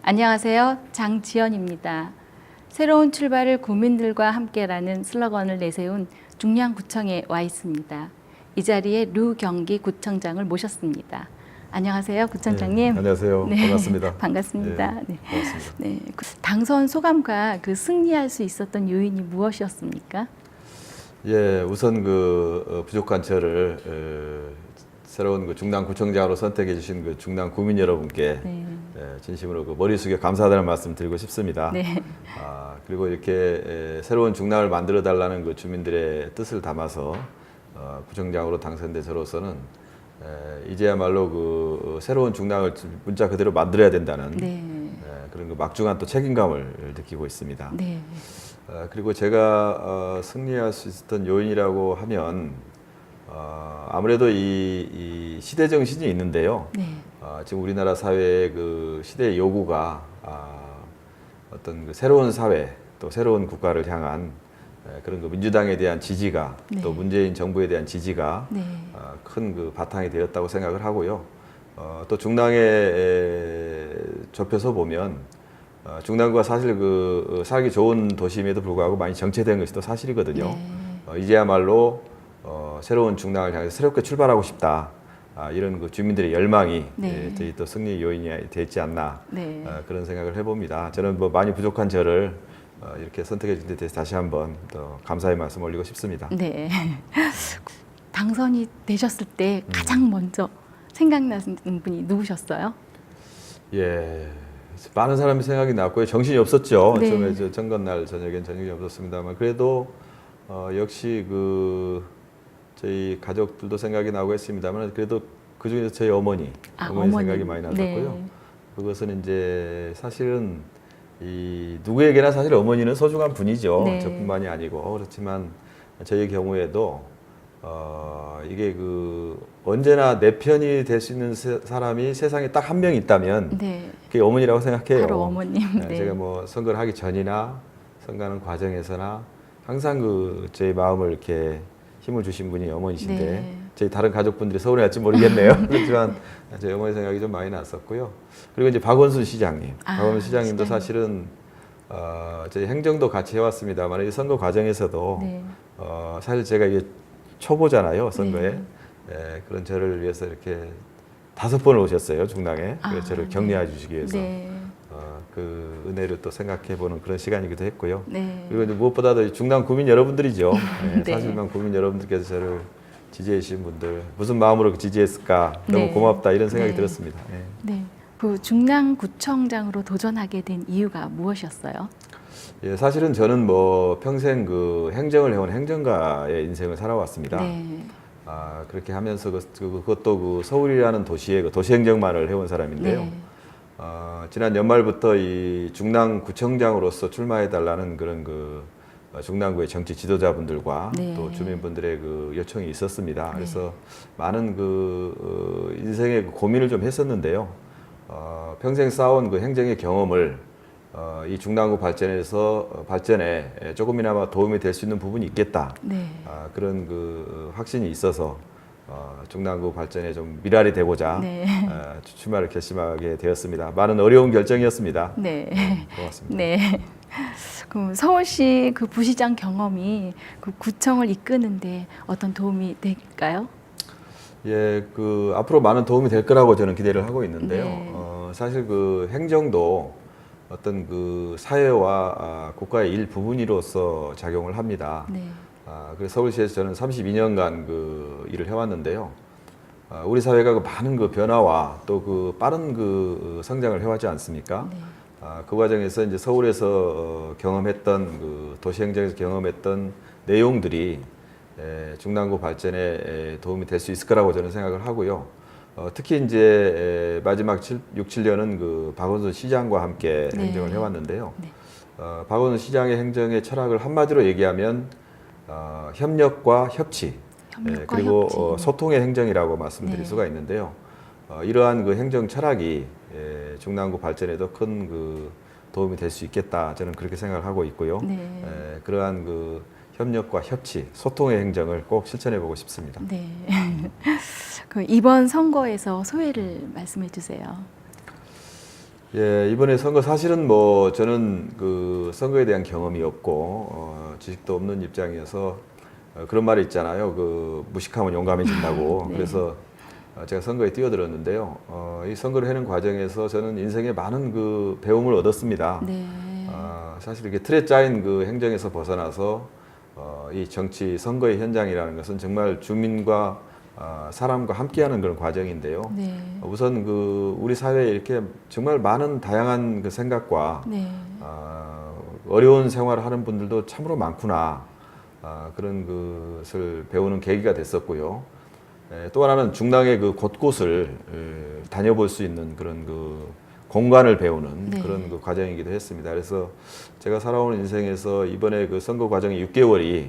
안녕하세요. 장지연입니다. 새로운 출발을 국민들과 함께라는 슬로건을 내세운 중량구청에 와 있습니다. 이 자리에 류경기 구청장을 모셨습니다. 안녕하세요, 구청장님. 네, 안녕하세요. 네, 반갑습니다. 반갑습니다. 네, 네. 반갑습니다. 네, 당선 소감과 승리할 수 있었던 요인이 무엇이었습니까? 예, 우선 부족한 저를 새로운 중랑구청장으로 선택해 주신 중랑 구민 여러분께 네. 진심으로 머리 숙여 감사하다는 말씀 드리고 싶습니다. 네. 그리고 이렇게 새로운 중랑을 만들어 달라는 주민들의 뜻을 담아서 구청장으로 당선된 저로서는 이제야말로 새로운 중랑을 문자 그대로 만들어야 된다는 네. 그런 막중한 또 책임감을 느끼고 있습니다. 네. 그리고 제가 승리할 수 있었던 요인이라고 하면 아무래도 이 시대 정신이 있는데요. 네. 지금 우리나라 사회의 시대의 요구가 어떤 새로운 사회 또 새로운 국가를 향한 그런 민주당에 대한 지지가 네. 또 문재인 정부에 대한 지지가 네. 큰 바탕이 되었다고 생각을 하고요. 또 중랑에 좁혀서 보면 중랑구가 사실 살기 좋은 도심에도 불구하고 많이 정체된 것이 또 사실이거든요. 네. 이제야말로 새로운 중랑을 향해서 새롭게 출발하고 싶다. 이런 주민들의 열망이 네. 저희 또 승리 요인이 됐지 않나 네. 그런 생각을 해봅니다. 저는 많이 부족한 저를 이렇게 선택해 준 데 대해서 다시 한번 더 감사의 말씀 올리고 싶습니다. 네. 당선이 되셨을 때 가장 먼저 생각나는 분이 누구셨어요? 예, 많은 사람이 생각이 났고요. 정신이 없었죠. 네. 처음에 선거날 저녁엔 정신이 없었습니다만 그래도 역시 저희 가족들도 생각이 나고 했습니다만 그래도 그 중에서 저희 어머니 생각이 많이 났었고요. 네. 그것은 이제 사실은 누구에게나 사실 어머니는 소중한 분이죠. 네. 저뿐만이 아니고 그렇지만 저희 경우에도 이게 언제나 내 편이 될 수 있는 사람이 세상에 딱 한 명 있다면 네. 그게 어머니라고 생각해요. 바로 어머님. 네. 제가 선거를 하기 전이나 선거하는 과정에서나 항상 제 마음을 이렇게 힘을 주신 분이 어머니신데 네. 저희 다른 가족분들이 서운해할지 모르겠네요. 그렇지만 제 어머니 생각이 좀 많이 났었고요. 그리고 이제 박원순 시장님, 박원순 시장님도 사실은 저희 행정도 같이 해왔습니다만 이 선거 과정에서도 네. 사실 제가 이게 초보잖아요 선거에. 네. 그런 저를 위해서 이렇게 5번을 오셨어요 중랑에. 그래서 저를 격려해 주시기 위해서 네. 그 은혜를 또 생각해보는 그런 시간이기도 했고요. 네. 그리고 이제 무엇보다도 중랑 구민 여러분들이죠. 네. 사실만 구민 여러분들께서 저를 지지해 주신 분들 무슨 마음으로 지지했을까 너무 네. 고맙다 이런 생각이 네. 들었습니다. 네. 중랑구청장으로 도전하게 된 이유가 무엇이었어요? 예, 사실은 저는 평생 행정을 해온 행정가의 인생을 살아왔습니다. 네. 그렇게 하면서 그것도 서울이라는 도시의 도시행정만을 해온 사람인데요. 네. 지난 연말부터 이 중랑구청장으로서 출마해달라는 그런 중랑구의 정치 지도자분들과 네. 또 주민분들의 요청이 있었습니다. 그래서 많은 인생의 고민을 좀 했었는데요. 평생 쌓아온 행정의 경험을 이 중랑구 발전에 조금이나마 도움이 될 수 있는 부분이 있겠다. 네. 그런 확신이 있어서 중랑구 발전에 좀 미랄이 되고자 네. 출마를 결심하게 되었습니다. 많은 어려운 결정이었습니다. 네. 고맙습니다. 네. 그럼 서울시 부시장 경험이 구청을 이끄는데 어떤 도움이 될까요? 예, 앞으로 많은 도움이 될 거라고 저는 기대를 하고 있는데요. 네. 사실 행정도 어떤 사회와 국가의 일부분으로서 작용을 합니다. 네. 그래서 서울시에서 저는 32년간 일을 해왔는데요. 우리 사회가 많은 변화와 또 빠른 성장을 해왔지 않습니까? 네. 그 과정에서 이제 서울에서 경험했던 도시행정에서 경험했던 내용들이 중랑구 발전에 도움이 될 수 있을 거라고 저는 생각을 하고요. 특히 이제 마지막 6, 7년은 박원순 시장과 함께 네. 행정을 해왔는데요. 네. 박원순 시장의 행정의 철학을 한마디로 얘기하면 협력과 협치, 그리고 소통의 행정이라고 말씀드릴 네. 수가 있는데요. 이러한 행정 철학이 중랑구 발전에도 큰 도움이 될 수 있겠다. 저는 그렇게 생각을 하고 있고요. 네. 그러한 협력과 협치, 소통의 행정을 꼭 실천해 보고 싶습니다. 네. 이번 선거에서 소회를 말씀해 주세요. 예, 이번에 선거 사실은 뭐 저는 그 선거에 대한 경험이 없고 지식도 없는 입장이어서 그런 말이 있잖아요. 그 무식하면 용감해진다고. 네. 그래서 제가 선거에 뛰어들었는데요. 이 선거를 하는 과정에서 저는 인생에 많은 그 배움을 얻었습니다. 네. 사실 이렇게 틀에 짜인 그 행정에서 벗어나서 이 정치 선거의 현장이라는 것은 정말 주민과 사람과 함께하는 그런 과정인데요. 네. 우선 그 우리 사회에 이렇게 정말 많은 다양한 그 생각과 네. 어려운 생활을 하는 분들도 참으로 많구나. 그런 것을 배우는 계기가 됐었고요. 또 하나는 중랑의 그 곳곳을 다녀볼 수 있는 그런 그 공간을 배우는 네. 그런 그 과정이기도 했습니다. 그래서 제가 살아오는 인생에서 이번에 그 선거 과정의 6개월이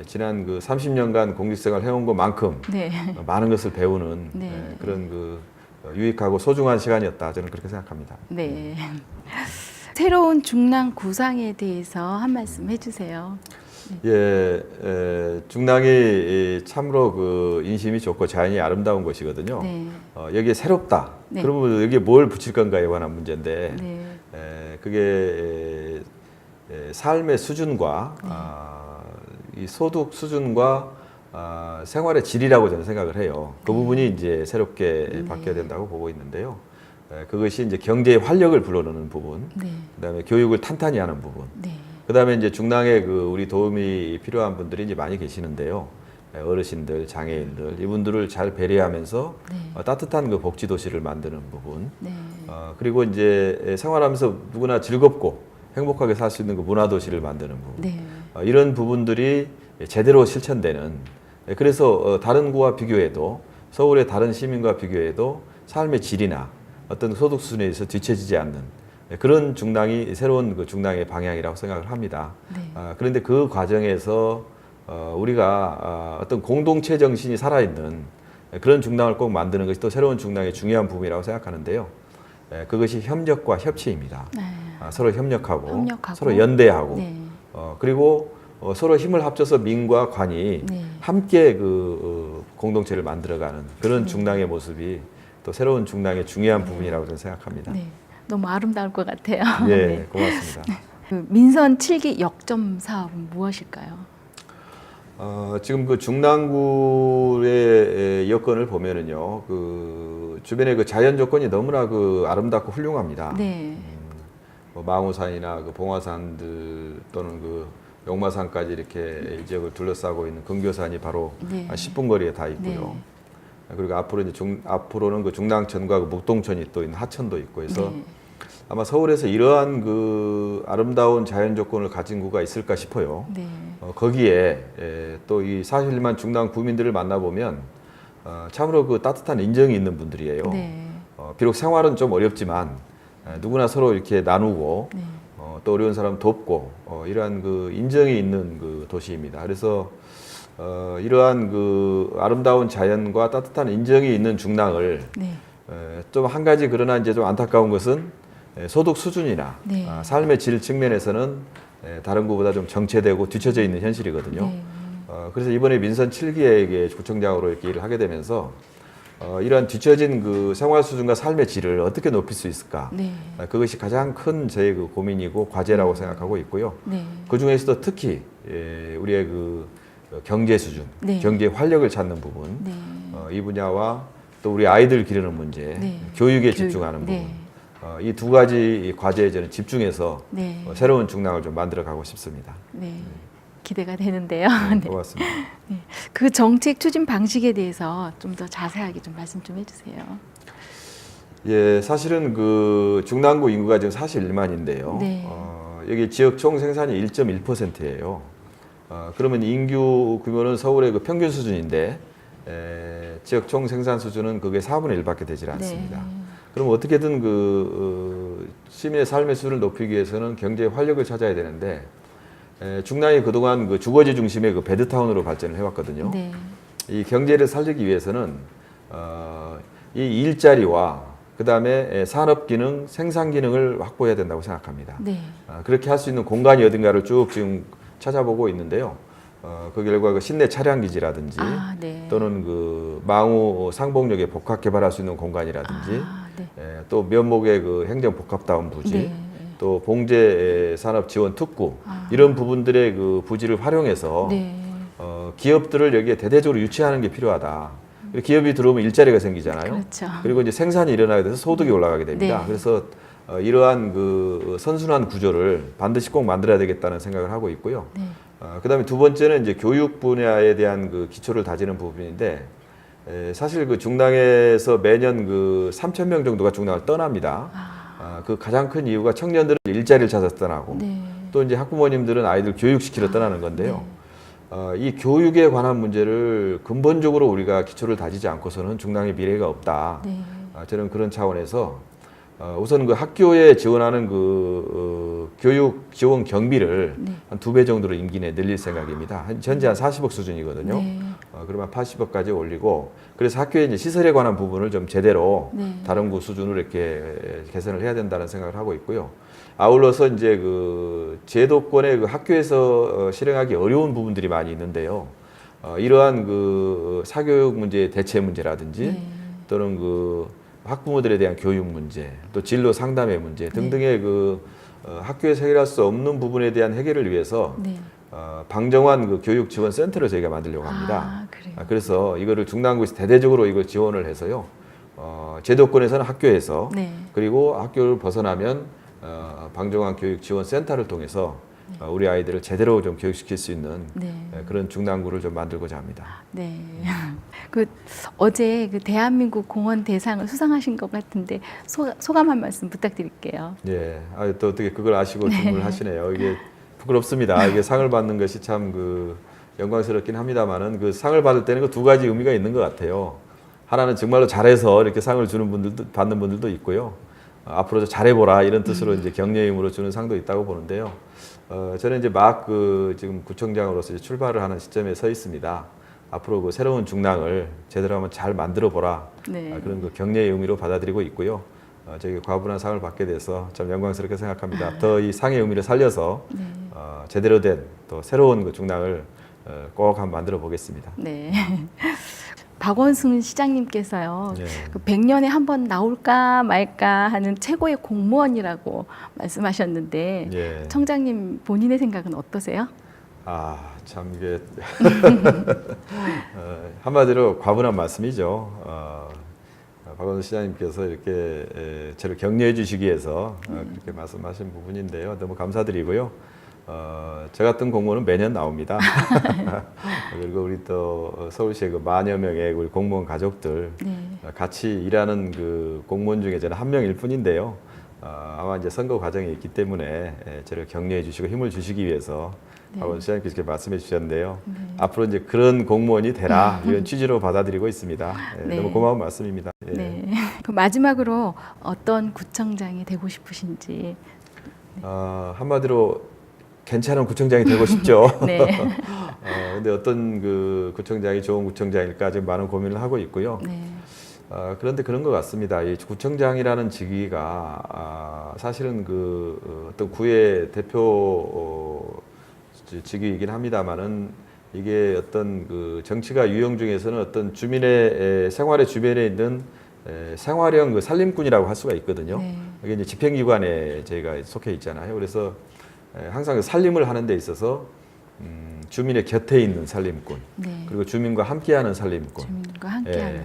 지난 그 30년간 공직생활 해온 것만큼 네. 많은 것을 배우는 네. 그런 그 유익하고 소중한 시간이었다. 저는 그렇게 생각합니다. 네. 새로운 중랑 구상에 대해서 한 말씀 해주세요. 예, 중랑이 참으로 그 인심이 좋고 자연이 아름다운 곳이거든요. 네. 여기에 새롭다. 네. 그러면 여기에 뭘 붙일 건가에 관한 문제인데, 네. 그게 삶의 수준과 이 소득 수준과 생활의 질이라고 저는 생각을 해요. 그 부분이 이제 새롭게 바뀌어야 된다고 보고 있는데요. 그것이 이제 경제의 활력을 불러넣는 부분, 네. 그다음에 교육을 탄탄히 하는 부분. 네. 그다음에 이제 중랑에 그 우리 도움이 필요한 분들이 이제 많이 계시는데요. 어르신들, 장애인들 이분들을 잘 배려하면서 네. 따뜻한 그 복지 도시를 만드는 부분. 네. 그리고 이제 생활하면서 누구나 즐겁고 행복하게 살 수 있는 그 문화 도시를 만드는 부분. 네. 이런 부분들이 제대로 실천되는. 그래서 다른 구와 비교해도 서울의 다른 시민과 비교해도 삶의 질이나 어떤 소득 수준에 있어 뒤처지지 않는 그런 중랑이 새로운 그 중랑의 방향이라고 생각을 합니다. 네. 그런데 그 과정에서 우리가 어떤 공동체 정신이 살아있는 그런 중랑을 꼭 만드는 것이 또 새로운 중랑의 중요한 부분이라고 생각하는데요. 그것이 협력과 협치입니다. 네. 서로 협력하고 협력하고, 서로 연대하고 네. 그리고 서로 힘을 합쳐서 민과 관이 네. 함께 그 공동체를 만들어가는 그런 중랑의 모습이 또 새로운 중랑의 중요한 부분이라고 저는 생각합니다. 네. 너무 아름다울 것 같아요. 예, 네. 고맙습니다. 그 민선 7기 역점 사업은 무엇일까요? 지금 그 중랑구의 여건을 보면은요, 그 주변의 그 자연 조건이 너무나 그 아름답고 훌륭합니다. 네. 뭐 망우산이나 그 봉화산들 또는 그 용마산까지 이렇게 이 지역을 둘러싸고 있는 근교산이 바로 네. 한 10분 거리에 다 있고요. 그리고 앞으로 이제 앞으로는 그 중랑천과 그 목동천이 또 있는 하천도 있고 해서 네. 아마 서울에서 이러한 그 아름다운 자연 조건을 가진 구가 있을까 싶어요. 네. 거기에 또 이 41만 중랑 구민들을 만나보면 참으로 그 따뜻한 인정이 있는 분들이에요. 네. 비록 생활은 좀 어렵지만 누구나 서로 이렇게 나누고 네. 또 어려운 사람 돕고 이러한 그 인정이 있는 그 도시입니다. 그래서 이러한 그 아름다운 자연과 따뜻한 인정이 있는 중랑을 네. 좀 한 가지 그러나 이제 좀 안타까운 것은 소득 수준이나 네. 삶의 질 측면에서는 다른 곳보다 좀 정체되고 뒤처져 있는 현실이거든요. 네. 그래서 이번에 민선 7기에 구청장으로 이렇게 일을 하게 되면서 이러한 뒤처진 그 생활 수준과 삶의 질을 어떻게 높일 수 있을까? 네. 그것이 가장 큰 저의 그 고민이고 과제라고 생각하고 있고요. 네. 그 중에서도 특히 우리의 그 경제 수준, 네. 경제 활력을 찾는 부분, 네. 이 분야와 또 우리 아이들 기르는 문제, 네. 교육에 집중하는 부분, 네. 이 두 가지 과제에 저는 집중해서 네. 새로운 중랑을 좀 만들어 가고 싶습니다. 네. 기대가 되는데요. 네. 고맙습니다. 그 정책 추진 방식에 대해서 좀 더 자세하게 좀 말씀 좀 해주세요. 예, 사실은 그 중랑구 인구가 지금 41만인데요. 네. 여기 지역 총 생산이 1.1%예요. 그러면 인구 규모는 서울의 그 평균 수준인데 지역 총 생산 수준은 그게 4분의 1밖에 되질 않습니다. 네. 그럼 어떻게든 그 시민의 삶의 수준을 높이기 위해서는 경제의 활력을 찾아야 되는데 중랑이 그동안 그 주거지 중심의 그 베드타운으로 발전을 해왔거든요. 네. 이 경제를 살리기 위해서는 이 일자리와 그 다음에 산업 기능, 생산 기능을 확보해야 된다고 생각합니다. 네. 그렇게 할 수 있는 공간이 어딘가를 쭉 지금 찾아보고 있는데요. 그 결과 그 신내 차량 기지라든지 네. 또는 그 망우 상봉역에 복합 개발할 수 있는 공간이라든지 또 면목의 그 행정복합다운 부지, 네. 또 봉제산업지원특구 이런 부분들의 그 부지를 활용해서 네. 기업들을 여기에 대대적으로 유치하는 게 필요하다. 기업이 들어오면 일자리가 생기잖아요. 그렇죠. 그리고 이제 생산이 일어나게 돼서 소득이 올라가게 됩니다. 네. 그래서 이러한 그 선순환 구조를 반드시 꼭 만들어야 되겠다는 생각을 하고 있고요. 네. 그다음에 두 번째는 이제 교육 분야에 대한 그 기초를 다지는 부분인데 사실 그 중랑에서 매년 그 3,000명 정도가 중랑을 떠납니다. 그 가장 큰 이유가 청년들은 일자리를 찾아서 떠나고 네. 또 이제 학부모님들은 아이들 교육시키러 떠나는 건데요. 이 교육에 관한 문제를 근본적으로 우리가 기초를 다지지 않고서는 중랑의 미래가 없다. 네. 저는 그런 차원에서 우선 그 학교에 지원하는 그 교육 지원 경비를 네. 한 2배 정도로 임기 내에 늘릴 생각입니다. 현재 한 40억 수준이거든요. 네. 그러면 80억까지 올리고 그래서 학교의 이제 시설에 관한 부분을 좀 제대로 네. 다른 구 수준으로 이렇게 개선을 해야 된다는 생각을 하고 있고요. 아울러서 이제 그 제도권의 그 학교에서 실행하기 어려운 부분들이 많이 있는데요. 이러한 그 사교육 문제의 대체 문제라든지 네. 또는 그 학부모들에 대한 교육 문제, 또 진로 상담의 문제 등등의 그 학교에서 해결할 수 없는 부분에 대한 해결을 위해서 네. 방정환 그 교육 지원 센터를 저희가 만들려고 합니다. 그래요. 그래서 이거를 중랑구에서 대대적으로 이걸 지원을 해서요. 제도권에서는 학교에서 네. 그리고 학교를 벗어나면 방정환 교육 지원 센터를 통해서 우리 아이들을 제대로 좀 교육시킬 수 있는 네. 그런 중랑구를 좀 만들고자 합니다. 네. 그 어제 그 대한민국 공헌 대상을 수상하신 것 같은데 소감 한 말씀 부탁드릴게요. 예. 또 어떻게 그걸 아시고 질문을 하시네요. 이게 부끄럽습니다. 이게 상을 받는 것이 참 그 영광스럽긴 합니다만은 그 상을 받을 때는 그 두 가지 의미가 있는 것 같아요. 하나는 정말로 잘해서 이렇게 상을 주는 분들도 받는 분들도 있고요. 앞으로 잘해보라 이런 뜻으로 이제 격려임으로 주는 상도 있다고 보는데요. 저는 이제 막 그 지금 구청장으로서 이제 출발을 하는 시점에 서 있습니다. 앞으로 그 새로운 중랑을 제대로 한번 잘 만들어 보라. 네. 그런 그 격려의 의미로 받아들이고 있고요. 저희 과분한 상을 받게 돼서 참 영광스럽게 생각합니다. 더 이 상의 의미를 살려서 네. 제대로 된 또 새로운 그 중랑을 꼭 한번 만들어 보겠습니다. 네. 박원순 시장님께서요. 예. 그 100년에 한 번 나올까 말까 하는 최고의 공무원이라고 말씀하셨는데 예. 청장님 본인의 생각은 어떠세요? 참 이게 한마디로 과분한 말씀이죠. 박원순 시장님께서 이렇게 저를 격려해 주시기 위해서 그렇게 말씀하신 부분인데요. 너무 감사드리고요. 저 같은 공무원은 매년 나옵니다. 그리고 우리 또 서울시의 그 만여 명의 우리 공무원 가족들 네. 같이 일하는 그 공무원 중에 저는 한 명일 뿐인데요. 아마 이제 선거 과정이 있기 때문에 저를 격려해 주시고 힘을 주시기 위해서 박원순 시장님께서 이렇게 말씀해 주셨는데요. 앞으로 이제 그런 공무원이 되라 이런 취지로 받아들이고 있습니다. 네. 너무 고마운 말씀입니다. 예. 네. 그 마지막으로 어떤 구청장이 되고 싶으신지. 한마디로 괜찮은 구청장이 되고 싶죠. 네. 근데 어떤 그 구청장이 좋은 구청장일까 지금 많은 고민을 하고 있고요. 네. 그런데 그런 것 같습니다. 이 구청장이라는 직위가 사실은 그 어떤 구의 대표 직위이긴 합니다만은 이게 어떤 그 정치가 유형 중에서는 어떤 주민의 생활의 주변에 있는 생활형 그 살림꾼이라고 할 수가 있거든요. 네. 이게 이제 집행기관에 저희가 속해 있잖아요. 그래서 항상 그 살림을 하는 데 있어서 주민의 곁에 있는 살림꾼, 네. 그리고 주민과 함께하는 살림꾼. 주민과 함께하는.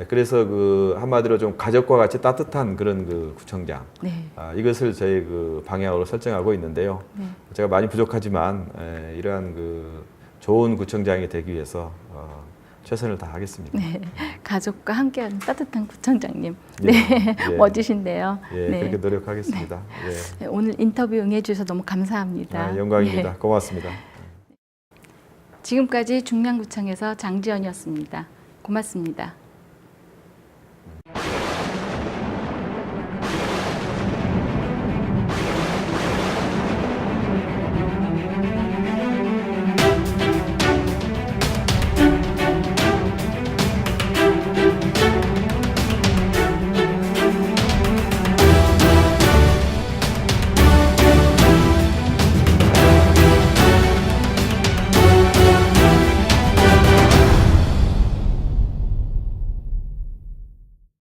그래서 그 한마디로 좀 가족과 같이 따뜻한 그런 그 구청장. 네. 이것을 저희 그 방향으로 설정하고 있는데요. 네. 제가 많이 부족하지만 이러한 그 좋은 구청장이 되기 위해서 최선을 다하겠습니다. 네. 가족과 함께하는 따뜻한 구청장님. 예, 네. 예. 멋지신데요. 예, 네. 그렇게 노력하겠습니다. 네, 오늘 인터뷰 응해주셔서 너무 감사합니다. 영광입니다. 네. 고맙습니다. 지금까지 중랑구청에서 장지연이었습니다. 고맙습니다.